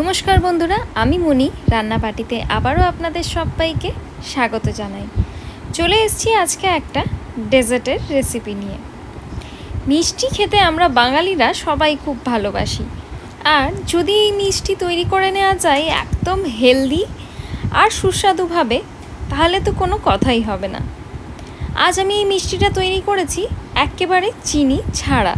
নমস্কার বন্ধুরা, আমি মনি রান্না পার্টিতে আবারও আপনাদের সবাইকে স্বাগত জানাই। চলে এসেছি আজকে একটা ডেজার্টের রেসিপি নিয়ে। মিষ্টি খেতে আমরা বাঙালিরা সবাই খুব ভালোবাসি, আর যদি এই মিষ্টি তৈরি করে নেওয়া যায় একদম হেলদি আর সুস্বাদুভাবে, তাহলে তো কোনো কথাই হবে না। আজ আমি এই মিষ্টিটা তৈরি করেছি একেবারে চিনি ছাড়া।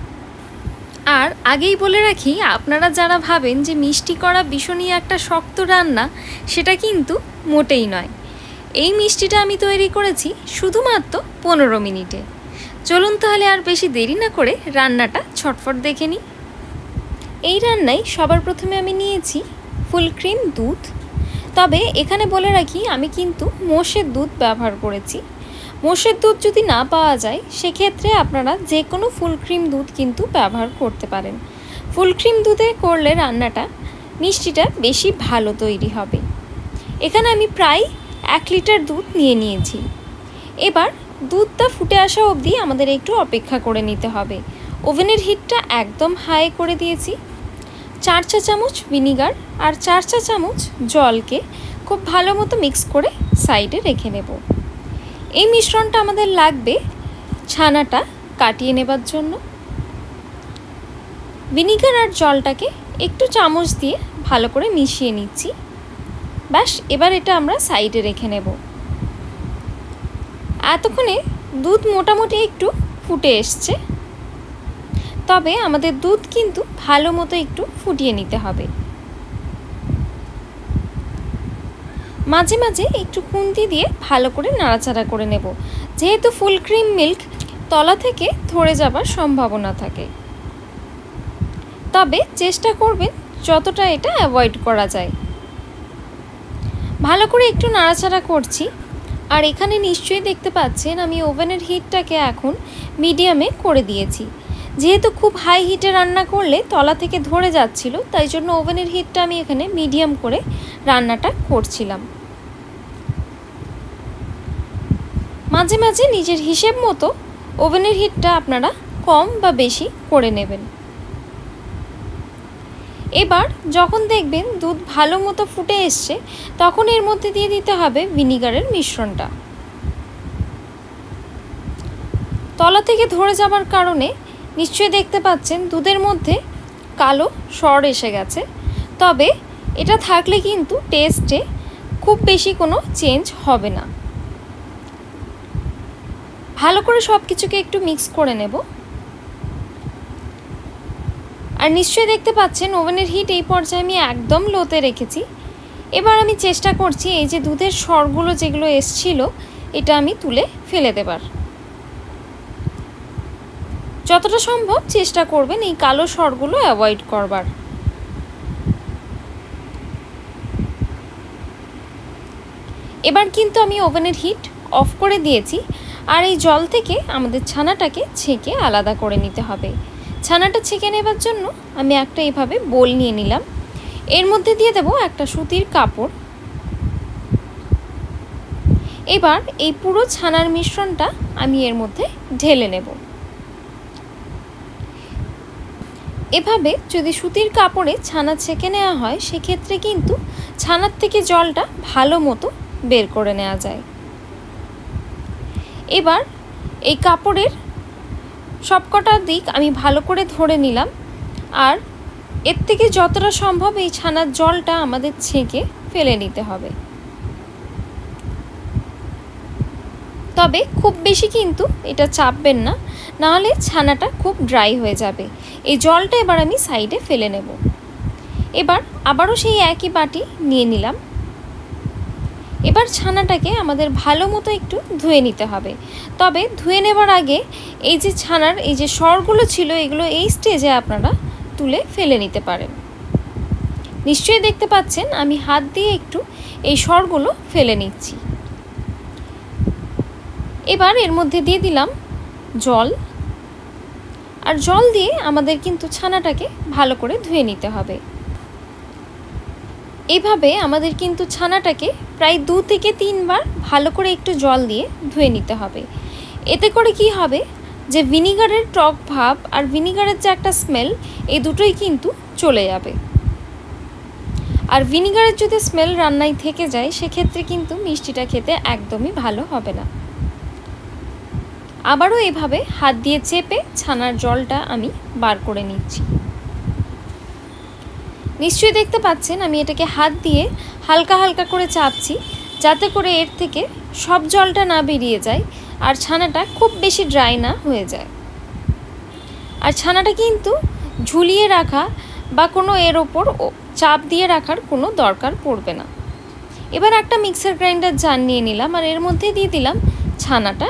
আর আগেই বলে রাখি, আপনারা যারা ভাবেন যে মিষ্টি করা ভীষণই একটা শক্ত রান্না, সেটা কিন্তু মোটেই নয়। এই মিষ্টিটা আমি তৈরি করেছি শুধুমাত্র 15 মিনিটে। চলুন তাহলে আর বেশি দেরি না করে রান্নাটা ছটফট দেখে নিই। এই রান্নায় সবার প্রথমে আমি নিয়েছি ফুল ক্রিম দুধ। তবে এখানে বলে রাখি, আমি কিন্তু মোষের দুধ ব্যবহার করেছি। মোষের দুধ যদি না পাওয়া যায়, সেক্ষেত্রে আপনারা যে কোনো ফুল ক্রিম দুধ কিন্তু ব্যবহার করতে পারেন। ফুল ক্রিম দুধে করলে রান্নাটা মিষ্টিটা বেশি ভালো তৈরি হবে। এখানে আমি প্রায় 1 লিটার দুধ নিয়েছি। এবার দুধটা ফুটে আসা অবধি আমাদের একটু অপেক্ষা করে নিতে হবে। ওভেনের হিটটা একদম হাই করে দিয়েছি। 4 চা চামচ ভিনিগার আর 4 চা চামচ জলকে খুব ভালো মতো মিক্স করে সাইডে রেখে নেব। এই মিশ্রণটা আমাদের লাগবে ছানাটা কাটিয়ে নেবার জন্য। ভিনিগার আর জলটাকে একটু চামচ দিয়ে ভালো করে মিশিয়ে নিচ্ছি। ব্যাস, এবার এটা আমরা সাইডে রেখে নেব। এতক্ষণে দুধ মোটামুটি একটু ফুটে এসছে, তবে আমাদের দুধ কিন্তু ভালো মতো একটু ফুটিয়ে নিতে হবে। মাঝে মাঝে একটু খুন্তি দিয়ে ভালো করে নাড়াচাড়া করে নেব, যেহেতু ফুল ক্রিম মিল্ক তলা থেকে ধরে যাবার সম্ভাবনা থাকে। তবে চেষ্টা করবেন যতটা এটা অ্যাভয়েড করা যায়। ভালো করে একটু নাড়াচাড়া করছি। আর এখানে নিশ্চয়ই দেখতে পাচ্ছেন আমি ওভেনের হিটটাকে এখন মিডিয়ামে করে দিয়েছি। যেহেতু খুব হাই হিটে রান্না করলে তলা থেকে ধরে যাচ্ছিল, তাই জন্য ওভেনের হিটটা আমি এখানে মিডিয়াম করে রান্নাটা করছিলাম। মাঝে মাঝে নিজের হিসেব মতো ওভেনের হিটটা আপনারা কম বা বেশি করে নেবেন। এবার যখন দেখবেন দুধ ভালো মতো ফুটে এসছে, তখন এর মধ্যে দিয়ে দিতে হবে ভিনিগারের মিশ্রণটা। তলা থেকে ধরে যাবার কারণে নিশ্চয়ই দেখতে পাচ্ছেন দুধের মধ্যে কালো সর এসে গেছে। তবে এটা থাকলে কিন্তু টেস্টে খুব বেশি কোনো চেঞ্জ হবে না। ভালো করে সব কিছুকে একটু মিক্স করে নেব। আর নিশ্চয়ই দেখতে পাচ্ছেন ওভেনের হিট এই পর্যায়ে আমি একদম লোতে রেখেছি। এবার আমি চেষ্টা করছি এই যে দুধের সরগুলো যেগুলো এসছিল, এটা আমি তুলে ফেলে দেবার। যতটা সম্ভব চেষ্টা করবেন এই কালো সরগুলো অ্যাভয়েড করবার। এবার কিন্তু আমি ওভেনের হিট অফ করে দিয়েছি। আর এই জল থেকে আমাদের ছানাটাকে ছেঁকে আলাদা করে নিতে হবে। ছানাটা ছেঁকে নেবার জন্য আমি একটা এইভাবে বোল নিয়ে নিলাম। এর মধ্যে দিয়ে দেব একটা সুতির কাপড়। এবার এই পুরো ছানার মিশ্রণটা আমি এর মধ্যে ঢেলে নেব। এভাবে যদি সুতির কাপড়ে ছানা ছেঁকে নেওয়া হয়, সেক্ষেত্রে কিন্তু ছানার থেকে জলটা ভালো মতো বের করে নেওয়া যায়। এবার এই কাপড়ের সবকটা দিক আমি ভালো করে ধরে নিলাম। আর এর থেকে যতটা সম্ভব এই ছানার জলটা আমাদের ছেঁকে ফেলে নিতে হবে। তবে খুব বেশি কিন্তু এটা চাপবেন না, নাহলে ছানাটা খুব ড্রাই হয়ে যাবে। এই জলটা এবার আমি সাইডে ফেলে নেব। এবার আবারও সেই একই বাটি নিয়ে নিলাম। এবার ছানাটাকে আমাদের ভালো মতো একটু ধুয়ে নিতে হবে। তবে ধুয়ে নেবার আগে এই যে ছানার এই যে সরগুলো ছিল, এগুলো এই স্টেজে আপনারা তুলে ফেলে নিতে পারেন। নিশ্চয়ই দেখতে পাচ্ছেন আমি হাত দিয়ে একটু এই সরগুলো ফেলে নিচ্ছি। এবার এর মধ্যে দিয়ে দিলাম জল। আর জল দিয়ে আমাদের কিন্তু ছানাটাকে ভালো করে ধুয়ে নিতে হবে। এইভাবে আমাদের কিন্তু ছানাটাকে প্রায় 2 থেকে 3 বার ভালো করে একটু জল দিয়ে ধুয়ে নিতে হবে। এতে করে কি হবে, যে ভিনিগারের টক ভাব আর ভিনিগারের যে একটা স্মেল, এই দুটোই কিন্তু চলে যাবে। আর ভিনিগারের যদি স্মেল রান্নায় থেকে যায় সেক্ষেত্রে কিন্তু মিষ্টিটা খেতে একদমই ভালো হবে না। আবারও এভাবে হাত দিয়ে চেপে ছানার জলটা আমি বার করে নিচ্ছি। নিশ্চয়ই দেখতে পাচ্ছেন আমি এটাকে হাত দিয়ে হালকা হালকা করে চাপছি, যাতে করে এর থেকে সব জলটা না বেরিয়ে যায় আর ছানাটা খুব বেশি ড্রাই না হয়ে যায়। আর ছানাটা কিন্তু ঝুলিয়ে রাখা বা কোনো এর ওপর চাপ দিয়ে রাখার কোনো দরকার পড়বে না। এবার একটা মিক্সার গ্রাইন্ডার জার নিয়ে নিলাম আর এর মধ্যে দিয়ে দিলাম ছানাটা।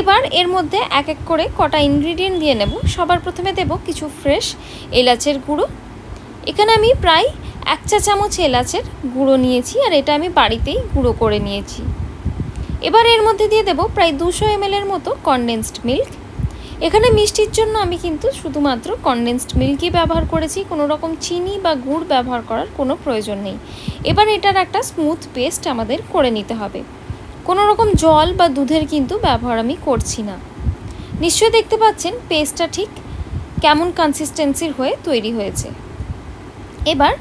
এবার এর মধ্যে এক এক করে কটা ইনগ্রিডিয়েন্ট দিয়ে নেব। সবার প্রথমে দেব কিছু ফ্রেশ এলাচের গুঁড়ো। এখানে আমি প্রায় 1 চা চামচ এলাচের গুঁড়ো নিয়েছি আর এটা আমি বাড়িতেই গুঁড়ো করে নিয়েছি। এবার এর মধ্যে দিয়ে দেব প্রায় 200 ml এর মতো কনডেন্সড মিল্ক। এখানে মিষ্টির জন্য আমি কিন্তু শুধুমাত্র কনডেন্সড মিল্কই ব্যবহার করেছি, কোনো রকম চিনি বা গুড় ব্যবহার করার কোনো প্রয়োজন নেই। এবার এটার একটা স্মুথ পেস্ট আমাদের করে নিতে হবে। কোনো রকম জল বা দুধের কিন্তু ব্যবহার আমি করছি না। নিশ্চয়ই দেখতে পাচ্ছেন পেস্টটা ঠিক কেমন কনসিস্টেন্সির হয়ে তৈরি হয়েছে। এবার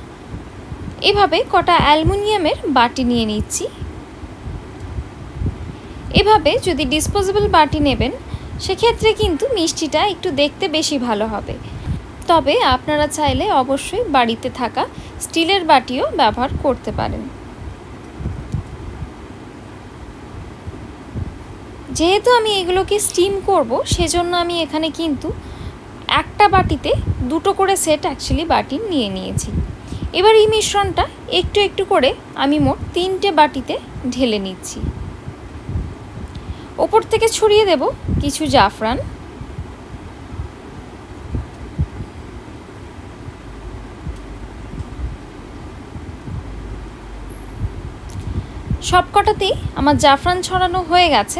এভাবে কটা অ্যালুমিনিয়ামের বাটি নিয়ে নিচ্ছি। এভাবে যদি ডিসপোজেবল বাটি নেবেন সেক্ষেত্রে কিন্তু মিষ্টিটা একটু দেখতে বেশি ভালো হবে। তবে আপনারা চাইলে অবশ্যই বাড়িতে থাকা স্টিলের বাটিও ব্যবহার করতে পারেন। যেহেতু আমি এগুলোকে স্টিম করব সেজন্য আমি এখানে কিন্তু একটা বাটিতে 2টো করে সেট অ্যাকচুয়ালি বাটি নিয়ে নিয়েছি। এবার এই মিশ্রণটা একটু একটু করে আমি মোট 3টে বাটিতে ঢেলে নিচ্ছি। ওপর থেকে ছড়িয়ে দেব কিছু জাফরান। সবকটাতেই আমার জাফরান ছড়ানো হয়ে গেছে।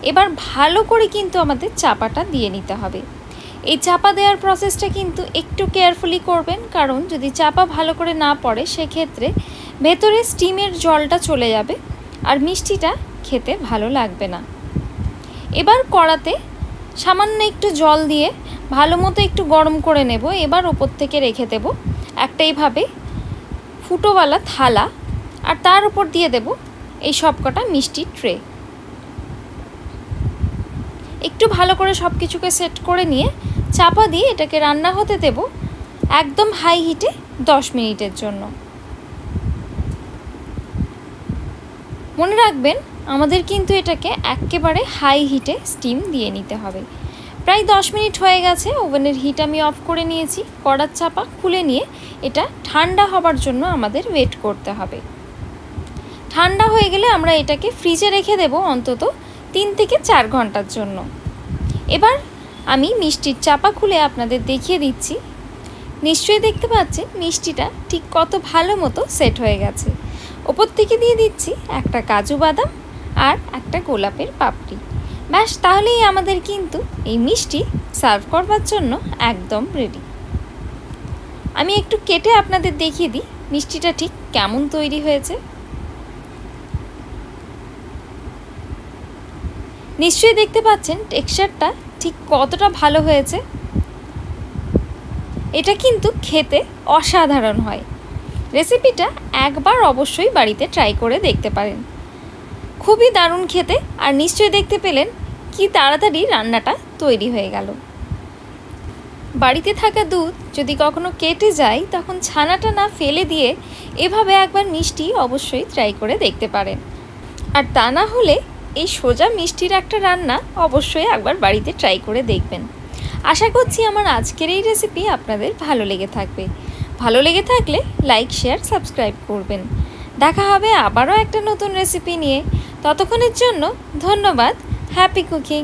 এবার ভালো করে কিন্তু আমাদের চাপাটা দিয়ে নিতে হবে। এই চাপা দেওয়ার প্রসেসটা কিন্তু একটু কেয়ারফুলি করবেন, কারণ যদি চাপা ভালো করে না পড়ে সেক্ষেত্রে ভেতরে স্টিমের জলটা চলে যাবে আর মিষ্টিটা খেতে ভালো লাগবে না। এবার কড়াতে সামান্য একটু জল দিয়ে ভালো মতো একটু গরম করে নেব। এবার ওপর থেকে রেখে দেব একটা এইভাবে ফুটোওয়ালা থালা আর তার উপর দিয়ে দেব এই সবকটা মিষ্টির ট্রে। একটু ভালো করে সব কিছুকে সেট করে নিয়ে চাপা দিয়ে এটাকে রান্না হতে দেব একদম হাই হিটে 10 মিনিটের জন্য। মনে রাখবেন আমাদের কিন্তু এটাকে একেবারে হাই হিটে স্টিম দিয়ে নিতে হবে। প্রায় 10 মিনিট হয়ে গেছে। ওভেনের হিট আমি অফ করে নিয়েছি। কড়ার চাপা খুলে নিয়ে এটা ঠান্ডা হবার জন্য আমাদের ওয়েট করতে হবে। ঠান্ডা হয়ে গেলে আমরা এটাকে ফ্রিজে রেখে দেব অন্তত 3 থেকে 4 ঘন্টার জন্য। এবার আমি মিষ্টির চাপা খুলে আপনাদের দেখিয়ে দিচ্ছি। নিশ্চয়ই দেখতে পাচ্ছেন মিষ্টিটা ঠিক কত ভালো মতো সেট হয়ে গেছে। ওপর থেকে দিয়ে দিচ্ছি একটা কাজু বাদাম আর একটা গোলাপের পাপড়ি। ব্যাস, তাহলেই আমাদের কিন্তু এই মিষ্টি সার্ভ করবার জন্য একদম রেডি। আমি একটু কেটে আপনাদের দেখিয়ে দিই মিষ্টিটা ঠিক কেমন তৈরি হয়েছে। নিশ্চয়ই দেখতে পাচ্ছেন টেক্সচারটা ঠিক কতটা ভালো হয়েছে। এটা কিন্তু খেতে অসাধারণ হয়। রেসিপিটা একবার অবশ্যই বাড়িতে ট্রাই করে দেখতে পারেন। খুবই দারুণ খেতে। আর নিশ্চয়ই দেখতে পেলেন কি তাড়াতাড়ি রান্নাটা তৈরি হয়ে গেল। বাড়িতে থাকা দুধ যদি কখনো কেটে যায় তখন ছানাটা না ফেলে দিয়ে এভাবে একবার মিষ্টি অবশ্যই ট্রাই করে দেখতে পারেন। আর তা না হলে এই সোজা মিষ্টির একটা রান্না অবশ্যই একবার বাড়িতে ট্রাই করে দেখবেন। আশা করছি আমার আজকের এই রেসিপি আপনাদের ভালো লেগে থাকবে। ভালো লেগে থাকলে লাইক, শেয়ার, সাবস্ক্রাইব করবেন। দেখা হবে আবারও একটা নতুন রেসিপি নিয়ে। ততক্ষণের জন্য ধন্যবাদ। Happy cooking.